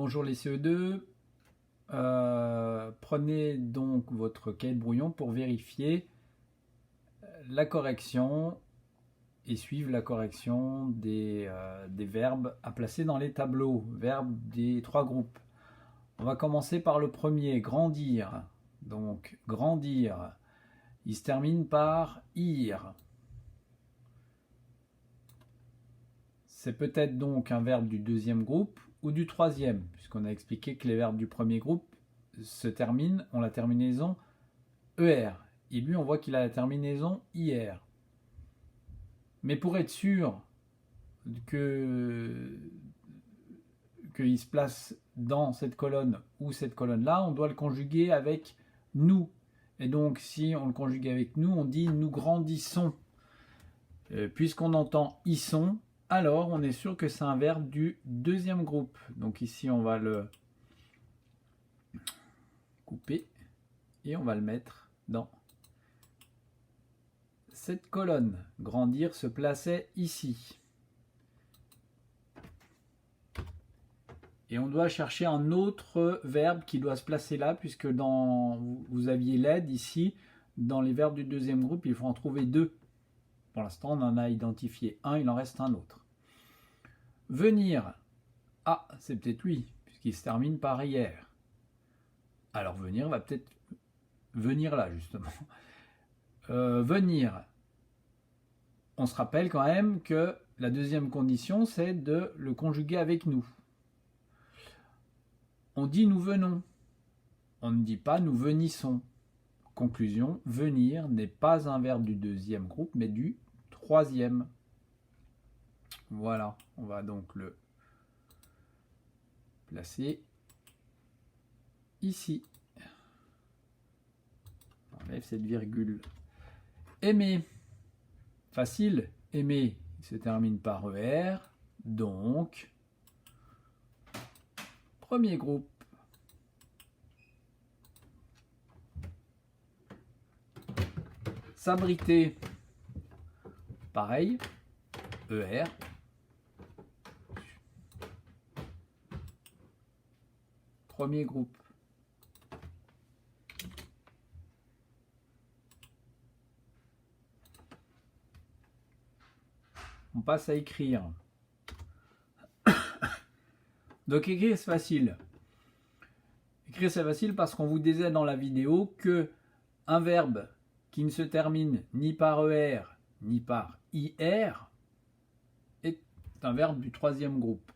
Bonjour les CE2, prenez donc votre cahier de brouillon pour vérifier la correction et suivre la correction des verbes à placer dans les tableaux, verbes des trois groupes. On va commencer par le premier, grandir. Donc grandir, il se termine par ir. C'est peut-être donc un verbe du deuxième groupe ou du troisième, puisqu'on a expliqué que les verbes du premier groupe se terminent, ont la terminaison ER. Et lui, on voit qu'il a la terminaison IR. Mais pour être sûr qu'il se place dans cette colonne ou cette colonne-là, on doit le conjuguer avec nous. Et donc, si on le conjugue avec nous, on dit nous grandissons. Puisqu'on entend ils sont, alors on est sûr que c'est un verbe du deuxième groupe. Donc ici, on va le couper et on va le mettre dans cette colonne. Grandir se plaçait ici. Et on doit chercher un autre verbe qui doit se placer là, puisque vous aviez l'aide ici. Dans les verbes du deuxième groupe, il faut en trouver deux. Pour l'instant, on en a identifié un, il en reste un autre. Venir. Ah, c'est peut-être oui, puisqu'il se termine par hier. Alors venir va peut-être venir là, justement. Venir. On se rappelle quand même que la deuxième condition, c'est de le conjuguer avec nous. On dit nous venons. On ne dit pas nous venissons. Conclusion, venir n'est pas un verbe du deuxième groupe, mais du troisième. Voilà, on va donc le placer ici. On enlève cette virgule. Aimer. Facile. Aimer, il se termine par ER. Donc, premier groupe. S'abriter. Pareil. ER. Premier groupe. On passe à écrire. Donc écrire c'est facile. Écrire c'est facile parce qu'on vous disait dans la vidéo que un verbe qui ne se termine ni par ER ni par IR est un verbe du troisième groupe.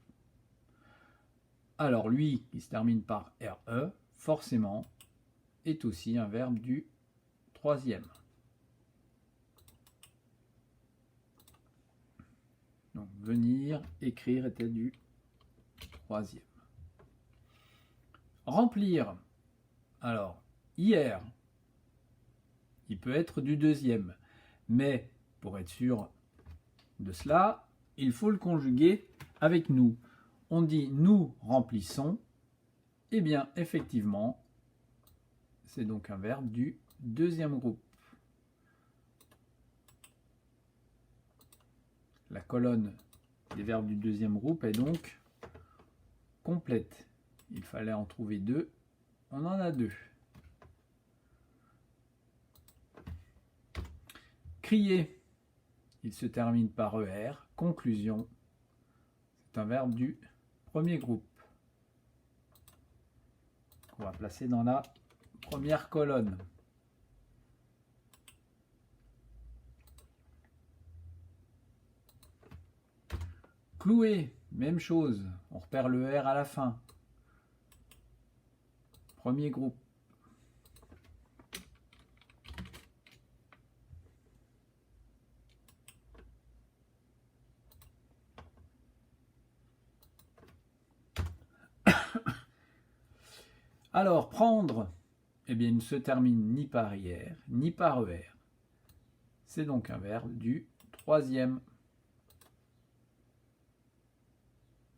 Alors lui qui se termine par RE, forcément, est aussi un verbe du troisième. Donc venir, écrire était du troisième. Remplir. Alors, hier, il peut être du deuxième. Mais pour être sûr de cela, il faut le conjuguer avec nous. On dit nous remplissons. Eh bien, effectivement, c'est donc un verbe du deuxième groupe. La colonne des verbes du deuxième groupe est donc complète. Il fallait en trouver deux. On en a deux. Crier. Il se termine par ER. Conclusion. C'est un verbe du premier groupe. On va placer dans la première colonne. Clouer, même chose, on repère le R à la fin. Premier groupe. Alors, prendre, eh bien, il ne se termine ni par IR, ni par ER. C'est donc un verbe du troisième.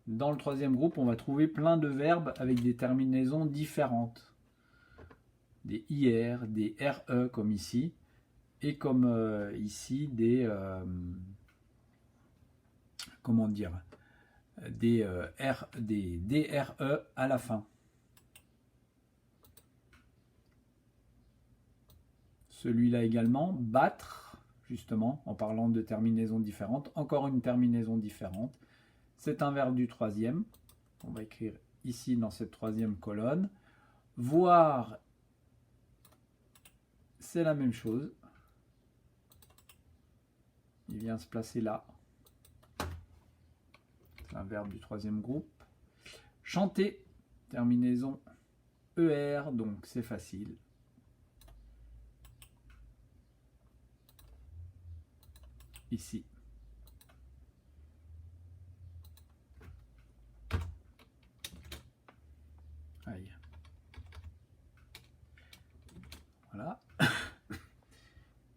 Dans le troisième groupe, on va trouver plein de verbes avec des terminaisons différentes. Des IR, des RE comme ici, et comme ici des... comment dire des DRE à la fin. Celui-là également, battre, justement, en parlant de terminaisons différentes. Encore une terminaison différente. C'est un verbe du troisième. On va écrire ici dans cette troisième colonne. Voir, c'est la même chose. Il vient se placer là. C'est un verbe du troisième groupe. Chanter, terminaison ER, donc c'est facile. Ici. Aïe. Voilà.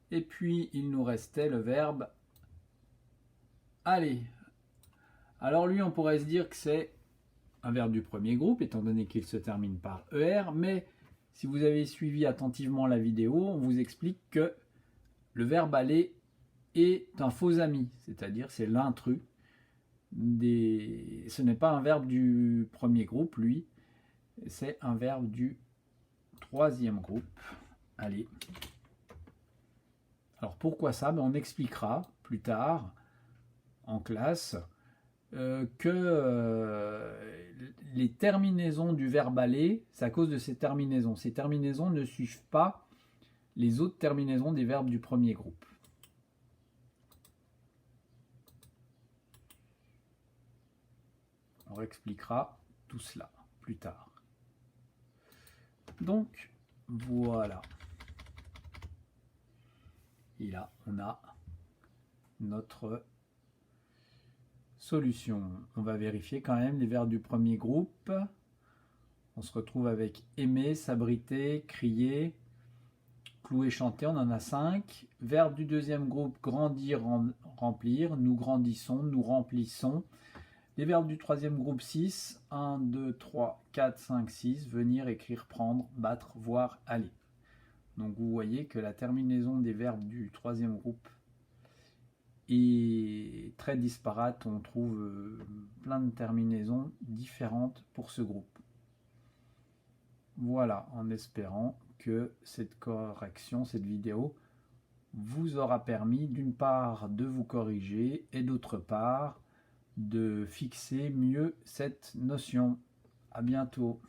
Et puis, il nous restait le verbe aller. Alors lui, on pourrait se dire que c'est un verbe du premier groupe, étant donné qu'il se termine par ER, mais si vous avez suivi attentivement la vidéo, on vous explique que le verbe aller est un faux ami, c'est-à-dire c'est l'intrus. Ce n'est pas un verbe du premier groupe, lui, c'est un verbe du troisième groupe. Allez. Alors pourquoi ça? On expliquera plus tard en classe que les terminaisons du verbe aller, c'est à cause de ces terminaisons. Ces terminaisons ne suivent pas les autres terminaisons des verbes du premier groupe. On expliquera tout cela plus tard. Donc, voilà. Et là, on a notre solution. On va vérifier quand même les verbes du premier groupe. On se retrouve avec aimer, s'abriter, crier, clouer, chanter. On en a 5. Verbe du deuxième groupe, grandir, remplir. Nous grandissons, nous remplissons. Les verbes du troisième groupe, 6. 1, 2, 3, 4, 5, 6. Venir, écrire, prendre, battre, voir, aller. Donc vous voyez que la terminaison des verbes du troisième groupe est très disparate. On trouve plein de terminaisons différentes pour ce groupe. Voilà, en espérant que cette correction, cette vidéo, vous aura permis d'une part de vous corriger et d'autre part de fixer mieux cette notion. À bientôt.